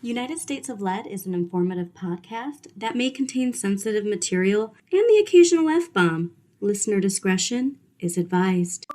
United States of Lead is an informative podcast that may contain sensitive material and the occasional F-bomb. Listener discretion is advised.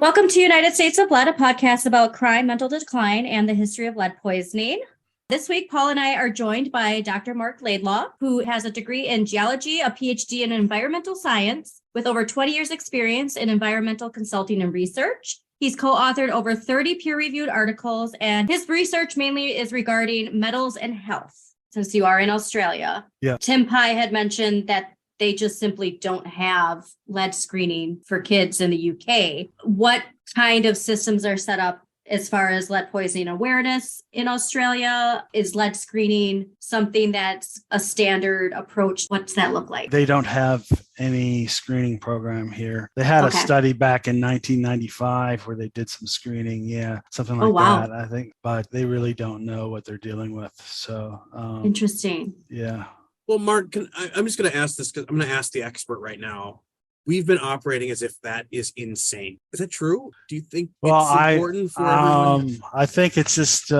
Welcome to United States of Lead, a podcast about crime, mental decline, and the history of lead poisoning. This week, Paul and I are joined by Dr. Mark Laidlaw, who has a degree in geology, a PhD in environmental science, with over 20 years experience in environmental consulting and research. He's co-authored over 30 peer-reviewed articles, and his research mainly is regarding metals and health, since you are in Australia. Yeah. Tim Pye had mentioned that they just simply don't have lead screening for kids in the UK. What kind of systems are set up as far as lead poisoning awareness in Australia? Is lead screening something that's a standard approach? What's that look like? They don't have any screening program here. They had a study back in 1995 where they did some screening. Yeah, something like that, I think. But they really don't know what they're dealing with. So interesting. Yeah. Well, Mark, I'm just going to ask this because I'm going to ask the expert right now. We've been operating as if that is insane. Is that true? Do you think it's important for everyone? I think it's just, in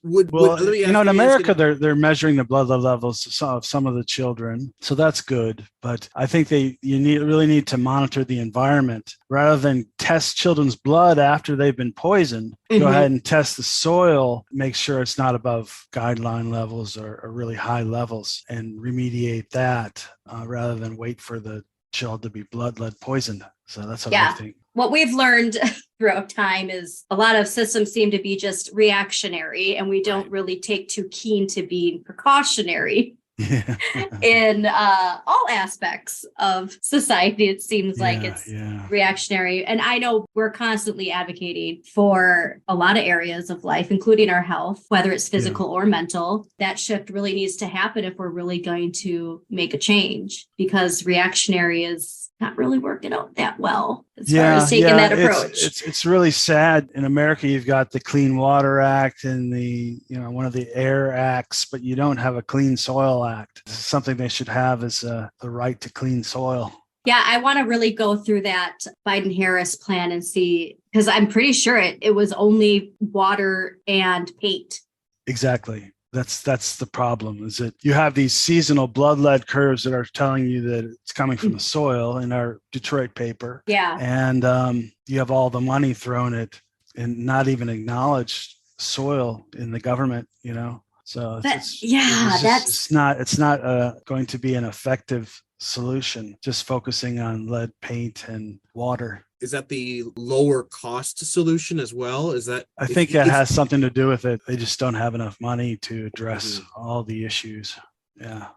America, they're measuring the blood levels of some of the children. So that's good. But I think you really need to monitor the environment rather than test children's blood after they've been poisoned. Mm-hmm. Go ahead and test the soil, make sure it's not above guideline levels or really high levels, and remediate that rather than wait for the child to be lead poisoned. So that's what I think. What we've learned throughout time is a lot of systems seem to be just reactionary, and we don't really take too keen to being precautionary. Yeah. In all aspects of society. It seems like it's reactionary. And I know we're constantly advocating for a lot of areas of life, including our health, whether it's physical or mental. That shift really needs to happen if we're really going to make a change, because reactionary is not really working out that well as far as taking that approach. It's really sad. In America, you've got the Clean Water Act and one of the Air Acts, but you don't have a Clean Soil Act. Something they should have is the right to clean soil. Yeah, I want to really go through that Biden-Harris plan and see, because I'm pretty sure it was only water and paint. Exactly. That's the problem, is that you have these seasonal blood lead curves that are telling you that it's coming from the soil in our Detroit paper. Yeah. And you have all the money thrown at and not even acknowledged soil in the government, So it's not going to be an effective solution, just focusing on lead paint and water. Is that the lower cost solution as well? I think that has something to do with it. They just don't have enough money to address all the issues. Yeah.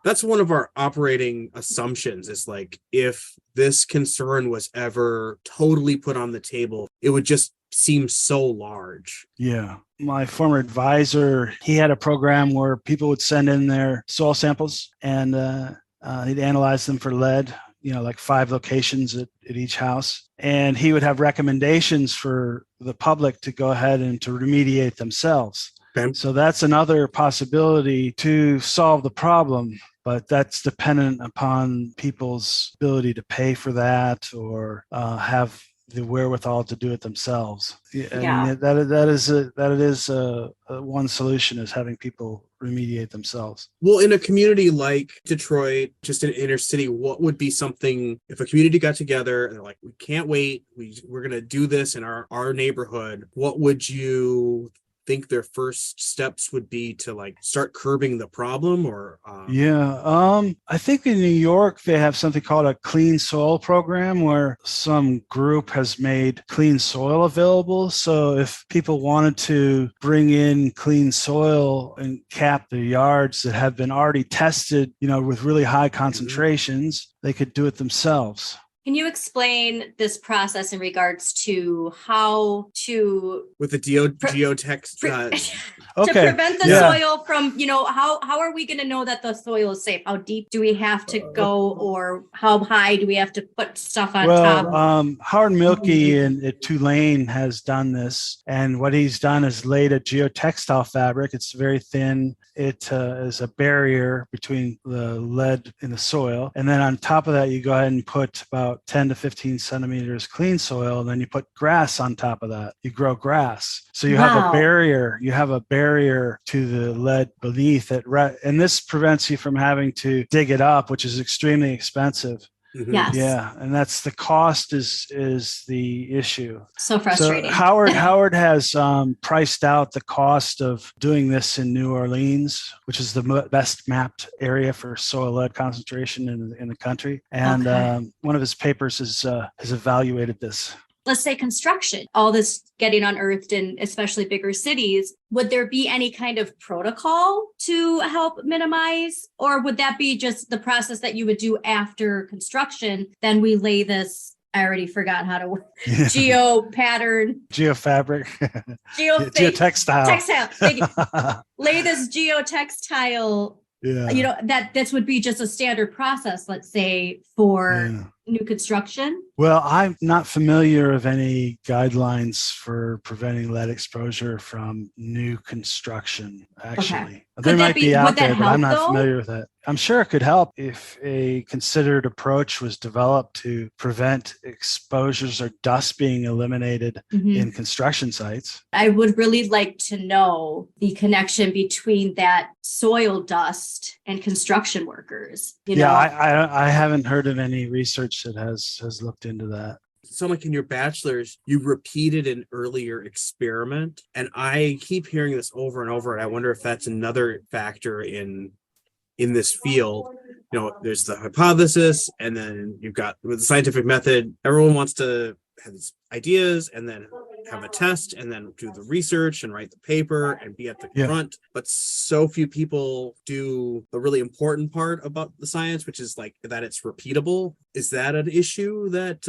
That's one of our operating assumptions, is like, if this concern was ever totally put on the table, it would just seem so large. Yeah. My former advisor, he had a program where people would send in their soil samples and he'd analyze them for lead, like 5 locations at each house. And he would have recommendations for the public to go ahead and to remediate themselves. Okay. So that's another possibility to solve the problem, but that's dependent upon people's ability to pay for that or have the wherewithal to do it themselves. Yeah. I mean, that is one solution is having people remediate themselves. Well, in a community like Detroit, just an inner city, what would be something if a community got together and they're like, we can't wait, we're going to do this in our neighborhood? What would you think their first steps would be to like start curbing the problem? Or I think in New York they have something called a clean soil program where some group has made clean soil available. So if people wanted to bring in clean soil and cap the yards that have been already tested, with really high concentrations, they could do it themselves. Can you explain this process in regards to how to with the geotext to prevent the soil from, how are we going to know that the soil is safe? How deep do we have to go, or how high do we have to put stuff on top? Howard Mielke at Tulane has done this, and what he's done is laid a geotextile fabric. It's very thin. It is a barrier between the lead in the soil, and then on top of that, you go ahead and put about 10 to 15 centimeters clean soil, and then you put grass on top of that. You grow grass. So you have a barrier. You have a barrier to the lead beneath it. And this prevents you from having to dig it up, which is extremely expensive. Mm-hmm. Yes. Yeah, and that's the cost is the issue. So frustrating. So Howard has priced out the cost of doing this in New Orleans, which is the best mapped area for soil lead concentration in the country. And one of his papers has evaluated this. Let's say construction, all this getting unearthed in especially bigger cities, would there be any kind of protocol to help minimize, or would that be just the process that you would do after construction? Then we lay this, I already forgot how to geotextile. Lay this geotextile. Yeah. This would be just a standard process, let's say, for new construction. Well, I'm not familiar of any guidelines for preventing lead exposure from new construction, actually. Okay. There might be out there, but I'm not familiar with that. I'm sure it could help if a considered approach was developed to prevent exposures or dust being eliminated in construction sites. I would really like to know the connection between that soil dust and construction workers. I haven't heard of any research that has looked into that. So like in your bachelor's, you repeated an earlier experiment, and I keep hearing this over and over, and I wonder if that's another factor in this field. There's the hypothesis, and then you've got with the scientific method, everyone wants to have these ideas and then have a test and then do the research and write the paper and be at the front. But so few people do the really important part about the science, which is like that it's repeatable. Is that an issue that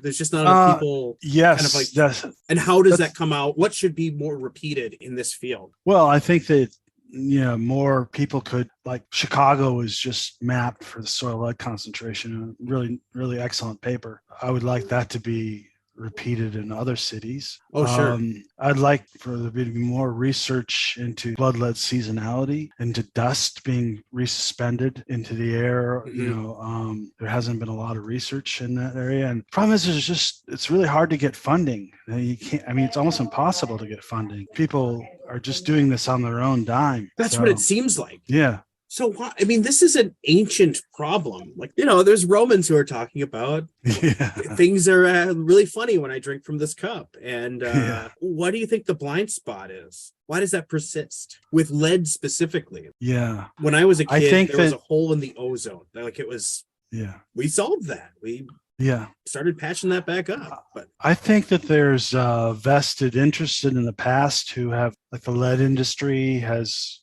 there's just not enough people? Yes. And how does that come out? What should be more repeated in this field? Well, I think that more people could, like Chicago was just mapped for the soil lead concentration, a really, really excellent paper. I would like that to be repeated in other cities. Oh, sure. I'd like for there to be more research into blood lead seasonality, into dust being resuspended into the air. There hasn't been a lot of research in that area. And the problem is it's really hard to get funding. You can't, it's almost impossible to get funding. People are just doing this on their own dime. That's what it seems like. Yeah. So, this is an ancient problem. Like, there's Romans who are talking about things are really funny when I drink from this cup. And what do you think the blind spot is? Why does that persist with lead specifically? Yeah. When I was a kid, there was a hole in the ozone. Like it was, we solved that. We started patching that back up. But I think that there's vested interest in the past who have, like the lead industry has,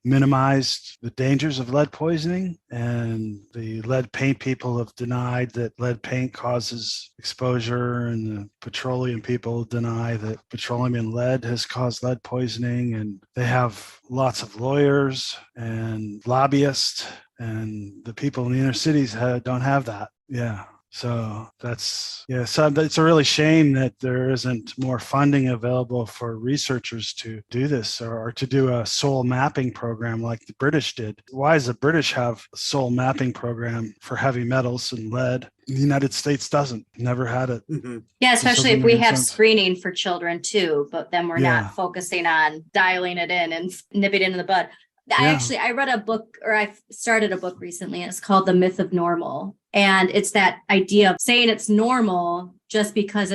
minimized the dangers of lead poisoning, and the lead paint people have denied that lead paint causes exposure, and the petroleum people deny that petroleum and lead has caused lead poisoning, and they have lots of lawyers and lobbyists, and the people in the inner cities don't have that. Yeah. So so it's a really shame that there isn't more funding available for researchers to do this or to do a soil mapping program like the British did. Why does the British have a soil mapping program for heavy metals and lead? The United States doesn't, never had it. Mm-hmm. Yeah, especially if we make have sense. screening for children too, but then we're Yeah. not focusing on dialing it in and nipping it in the bud. I read a book, or I started a book recently, and it's called The Myth of Normal. And it's that idea of saying it's normal just because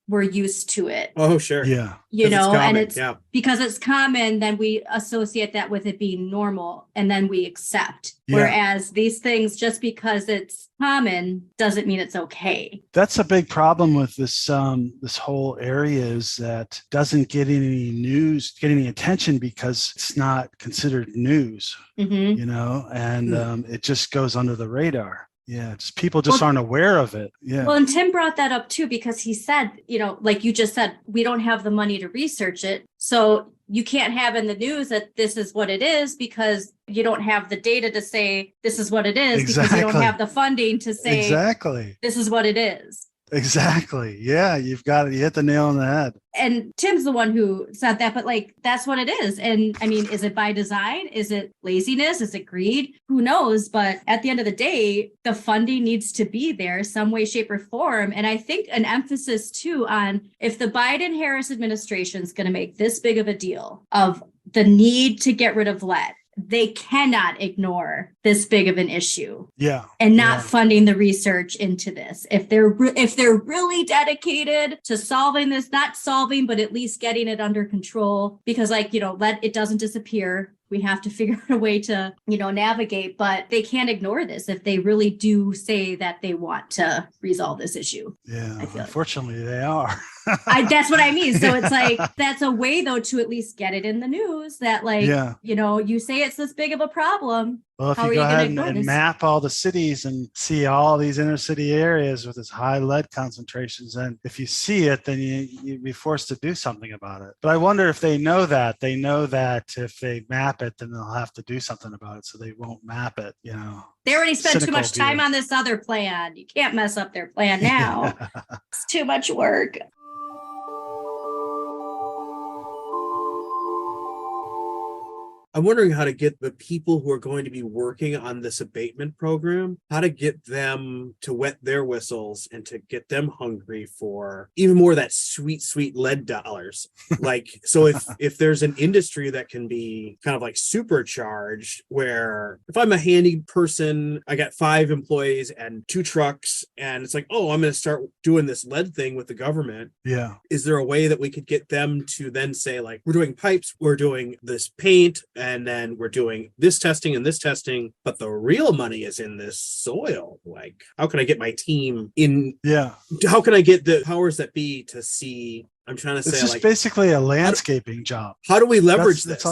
we're used to it. Oh, sure. Yeah. You 'Cause it's know, common, and it's yeah. because it's common, then we associate that with it being normal, and then we accept. Yeah. Whereas these things, just because it's common, doesn't mean it's okay. That's a big problem with this whole area, is that doesn't get any attention because it's not considered news, Mm-hmm. and it just goes under the radar. Yeah, people just aren't aware of it. Yeah. Well, and Tim brought that up too, because he said, like you just said, we don't have the money to research it. So you can't have in the news that this is what it is, because you don't have the data to say this is what it is, because you don't have the funding to say exactly this is what it is. Exactly. Yeah, you hit the nail on the head. And Tim's the one who said that, but that's what it is. And I mean, is it by design? Is it laziness? Is it greed? Who knows? But at the end of the day, the funding needs to be there some way, shape, or form. And I think an emphasis too on, if the Biden-Harris administration is going to make this big of a deal of the need to get rid of lead, they cannot ignore this big of an issue. Yeah. And not funding the research into this. If they're really dedicated to solving this, not solving, but at least getting it under control, because lead, it doesn't disappear. We have to figure out a way to, navigate, but they can't ignore this if they really do say that they want to resolve this issue. Yeah. Unfortunately, they are. That's what I mean. So it's that's a way though to at least get it in the news that you say it's this big of a problem. Well, if you go ahead and map all the cities and see all these inner city areas with this high lead concentrations, and if you see it, then you'd be forced to do something about it. But I wonder if they know that. They know that if they map it, then they'll have to do something about it, so they won't map it, They already spent too much time on this other plan. You can't mess up their plan now. It's too much work. I'm wondering how to get the people who are going to be working on this abatement program, how to get them to wet their whistles and to get them hungry for even more of that sweet, sweet lead dollars. So if there's an industry that can be kind of supercharged, where if I'm a handy person, I got 5 employees and 2 trucks, and it's I'm going to start doing this lead thing with the government. Yeah. Is there a way that we could get them to then say, we're doing pipes, we're doing this paint, and then we're doing this testing and this testing, but the real money is in this soil? How can I get my team in? Yeah. How can I get the powers that be to see? I'm trying to say, it's just basically a landscaping job. How do we leverage this?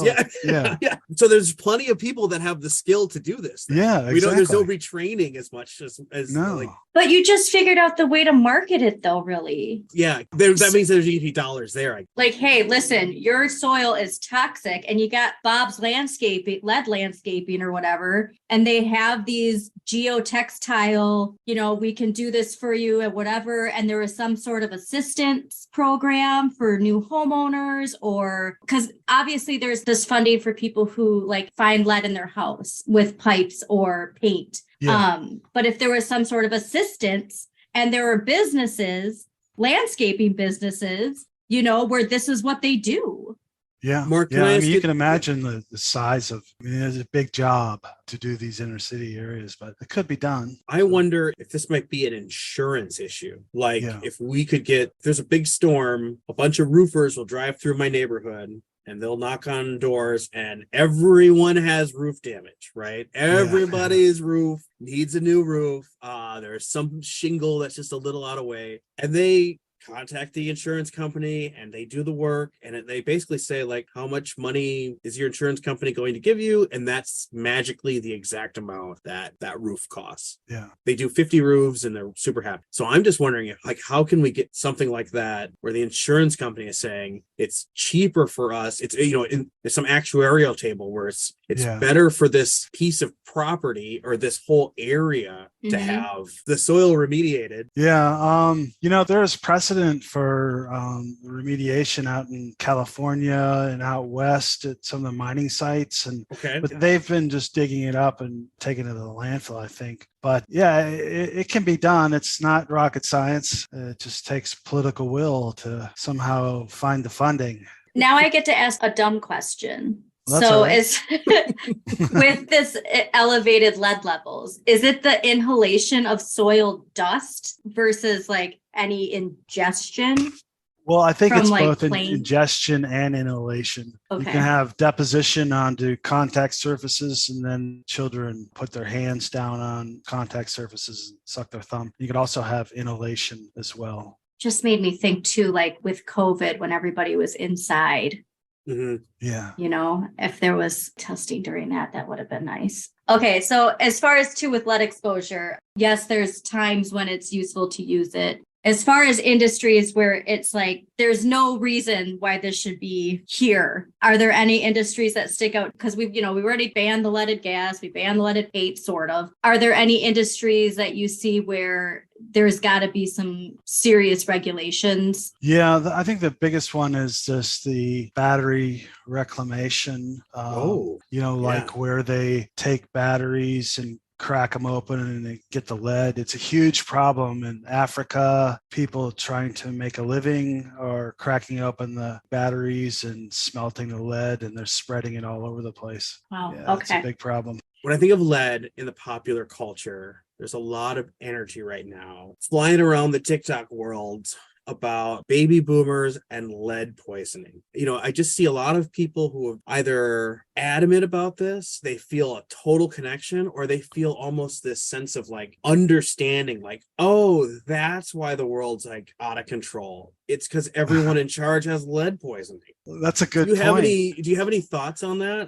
Yeah. So there's plenty of people that have the skill to do this. Yeah, exactly. There's no retraining as much as no. But you just figured out the way to market it, though, really. Yeah, that means there's usually dollars there. Hey, listen, your soil is toxic, and you got Bob's lead landscaping or whatever, and they have these geotextile, we can do this for you and whatever, and there is some sort of assistance program for new homeowners, or because obviously there's this funding for people who find lead in their house with pipes or paint. Yeah. But if there was some sort of assistance, and there are businesses, landscaping businesses, where this is what they do. Yeah. Mark, you can imagine the size of, it's a big job to do these inner city areas, but it could be done. I wonder if this might be an insurance issue. If we could there's a big storm, a bunch of roofers will drive through my neighborhood, and they'll knock on doors, and everyone has roof damage, right? Everybody's roof needs a new roof. There's some shingle that's just a little out of way, and they contact the insurance company, and they do the work, and they basically say how much money is your insurance company going to give you, and that's magically the exact amount that roof costs. Yeah, they do 50 roofs and they're super happy. So I'm just wondering if how can we get something like that where the insurance company is saying, it's cheaper for us. It's, there's some actuarial table where it's Yeah. better for this piece of property or this whole area to have the soil remediated. Yeah. There's precedent for remediation out in California and out west at some of the mining sites. But they've been just digging it up and taking it to the landfill, I think. But yeah, it can be done. It's not rocket science. It just takes political will to somehow find the funding. Now I get to ask a dumb question. Well, so right. is with this elevated lead levels, is it the inhalation of soil dust versus like any ingestion? Well, I think it's both plain ingestion and inhalation. Okay. You can have deposition onto contact surfaces, and then children put their hands down on contact surfaces and suck their thumb. You could also have inhalation as well. Just made me think too, like with COVID, when everybody was inside. Yeah. If there was testing during that would have been nice. Okay. So as far as with lead exposure, yes, there's times when it's useful to use it. As far as industries where it's like, there's no reason why this should be here. Are there any industries that stick out? Because we've already banned the leaded gas. We banned the leaded paint, sort of. Are there any industries that you see where there's got to be some serious regulations? Yeah, I think the biggest one is just the battery reclamation. Where they take batteries and crack them open and they get the lead. It's a huge problem in Africa. People trying to make a living are cracking open the batteries and smelting the lead, and they're spreading it all over the place. Wow. Yeah, it's a big problem. When I think of lead in the popular culture, there's a lot of energy right now flying around the TikTok world about baby boomers and lead poisoning. I just see a lot of people who are either adamant about this, they feel a total connection, or they feel almost this sense of like understanding, like, oh, that's why the world's like out of control. It's because everyone in charge has lead poisoning. That's a good point. Do you have any thoughts on that?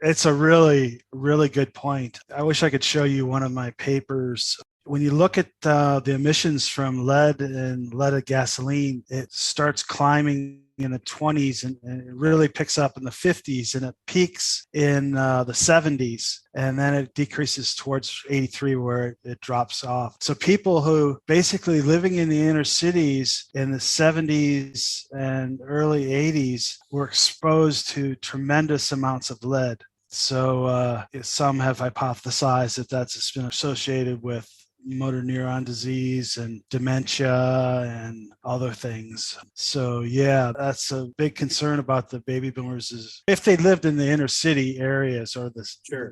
It's a really, really good point. I wish I could show you one of my papers. When you look at the emissions from lead and leaded gasoline, it starts climbing in the 20s and it really picks up in the 50s, and it peaks in the 70s, and then it decreases towards 83 where it drops off. So people who basically living in the inner cities in the 70s and early 80s were exposed to tremendous amounts of lead. So some have hypothesized that that's been associated with motor neuron disease and dementia and other things. So yeah, that's a big concern about the baby boomers. Is if they lived in the inner city areas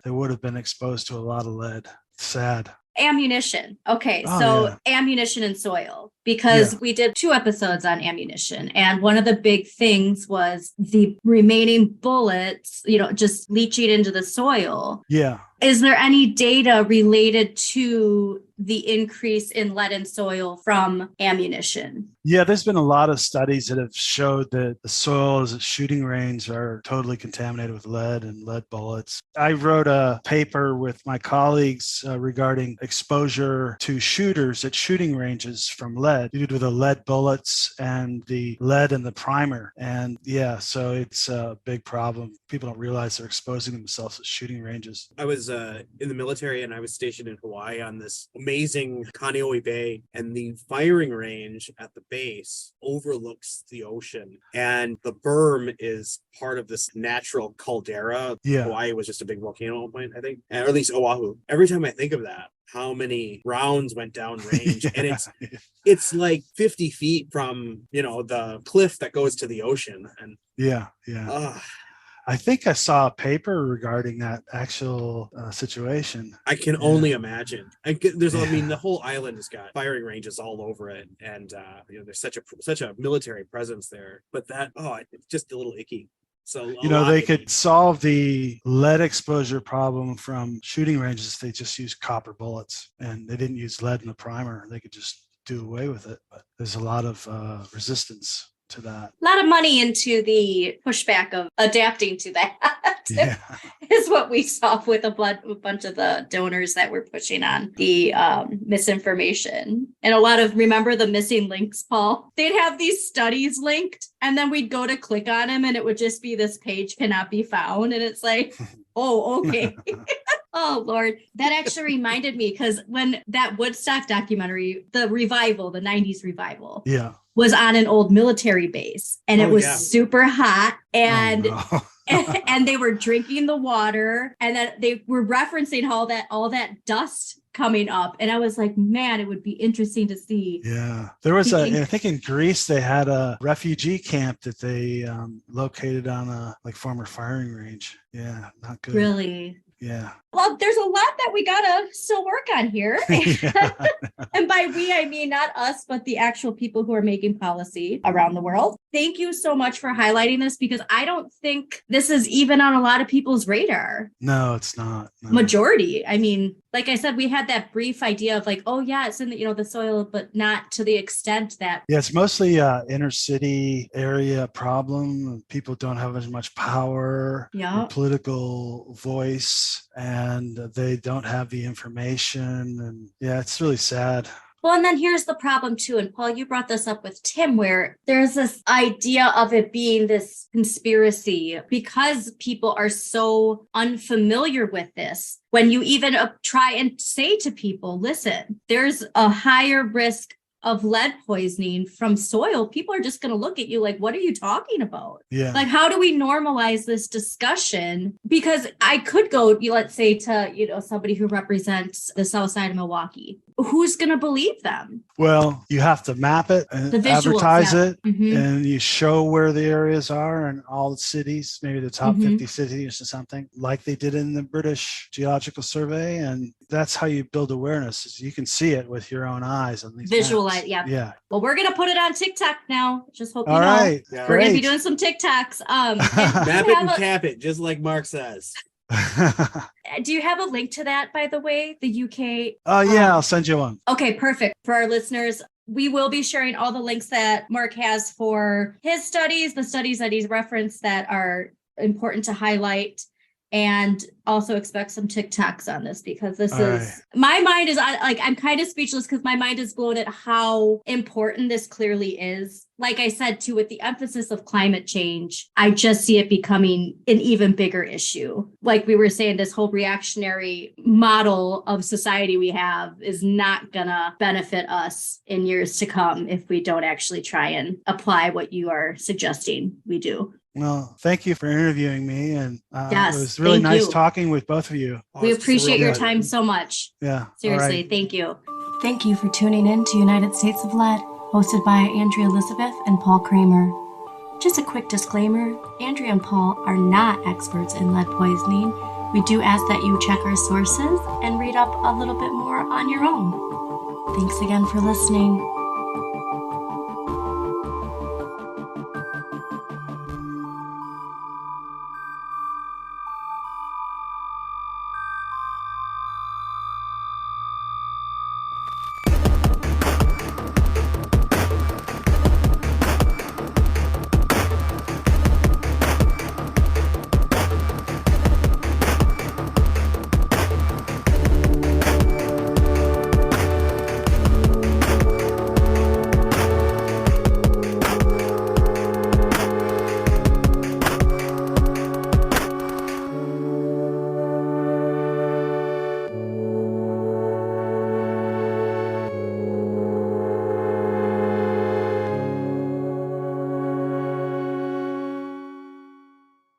they would have been exposed to a lot of lead. Sad. Ammunition. Okay. Ammunition and soil, because we did 2 episodes on ammunition. And one of the big things was the remaining bullets, just leaching into the soil. Yeah. Is there any data related to the increase in lead in soil from ammunition? Yeah, there's been a lot of studies that have showed that the soils at shooting range are totally contaminated with lead and lead bullets. I wrote a paper with my colleagues regarding exposure to shooters at shooting ranges from lead due to the lead bullets and the lead in the primer. And so it's a big problem. People don't realize they're exposing themselves at shooting ranges. I was in the military, and I was stationed in Hawaii on this amazing Kaneohe Bay, and the firing range at the base overlooks the ocean, and the berm is part of this natural caldera. Hawaii was just a big volcano at one point, I think, or at least Oahu. Every time I think of that, how many rounds went down range, and it's like 50 feet from the cliff that goes to the ocean. And I think I saw a paper regarding that actual situation. I can only imagine. The whole island has got firing ranges all over it, and there's such a military presence there. But it's just a little icky. So they could solve the lead exposure problem from shooting ranges. They just use copper bullets, and they didn't use lead in the primer. They could just do away with it. But there's a lot of resistance to that. A lot of money into the pushback of adapting to that. Yeah. Is what we saw with a bunch of the donors that were pushing on the misinformation. And a lot of, remember the missing links, Paul? They'd have these studies linked, and then we'd go to click on them, and it would just be this page cannot be found. And it's like, oh, okay. Oh, Lord. That actually reminded me, because when that Woodstock documentary, the 90s revival, Yeah. was on an old military base, and it was super hot, and and they were drinking the water, and then they were referencing all that dust coming up, and I was like, man, it would be interesting to see. Yeah, there was I think in Greece they had a refugee camp that they located on a former firing range. Yeah, not good. Really? Yeah. Well, there's a lot that we gotta still work on here. And by we, I mean not us, but the actual people who are making policy around the world. Thank you so much for highlighting this, because I don't think this is even on a lot of people's radar. No, it's not. No. Majority. I mean, like I said, we had that brief idea of like, oh yeah, it's in the soil, but not to the extent that. Yeah, it's mostly inner city area problem. People don't have as much power or political voice, and they don't have the information. And yeah, it's really sad. Well, and then here's the problem too. And Paul, you brought this up with Tim, where there's this idea of it being this conspiracy because people are so unfamiliar with this. When you even try and say to people, listen, there's a higher risk of lead poisoning from soil, people are just going to look at you like, what are you talking about? Yeah. Like, how do we normalize this discussion? Because I could go, let's say, to, somebody who represents the south side of Milwaukee. Who's going to believe them? Well, you have to map it and advertise it, and you show where the areas are in all the cities, maybe the top 50 cities or something, like they did in the British Geological Survey. And that's how you build awareness, is you can see it with your own eyes on these visualize. maps. Yeah. Well, we're going to put it on TikTok now. Just hope you all know. Right. Yeah. We're going to be doing some TikToks. Map it and cap it, just like Mark says. Do you have a link to that, by the way? The UK? Oh, yeah, I'll send you one. Okay, perfect. For our listeners, we will be sharing all the links that Mark has for his studies, the studies that he's referenced that are important to highlight, and also expect some TikToks on this, because this my mind is I'm kind of speechless, because my mind is blown at how important this clearly is. Like I said, too, with the emphasis of climate change, I just see it becoming an even bigger issue. Like we were saying, this whole reactionary model of society we have is not gonna benefit us in years to come if we don't actually try and apply what you are suggesting we do. Well, thank you for interviewing me. And yes, it was really nice talking with both of you. We appreciate your time so much. Yeah. Seriously, thank you. Thank you for tuning in to United States of Lead, hosted by Andrea Elizabeth and Paul Kramer. Just a quick disclaimer, Andrea and Paul are not experts in lead poisoning. We do ask that you check our sources and read up a little bit more on your own. Thanks again for listening.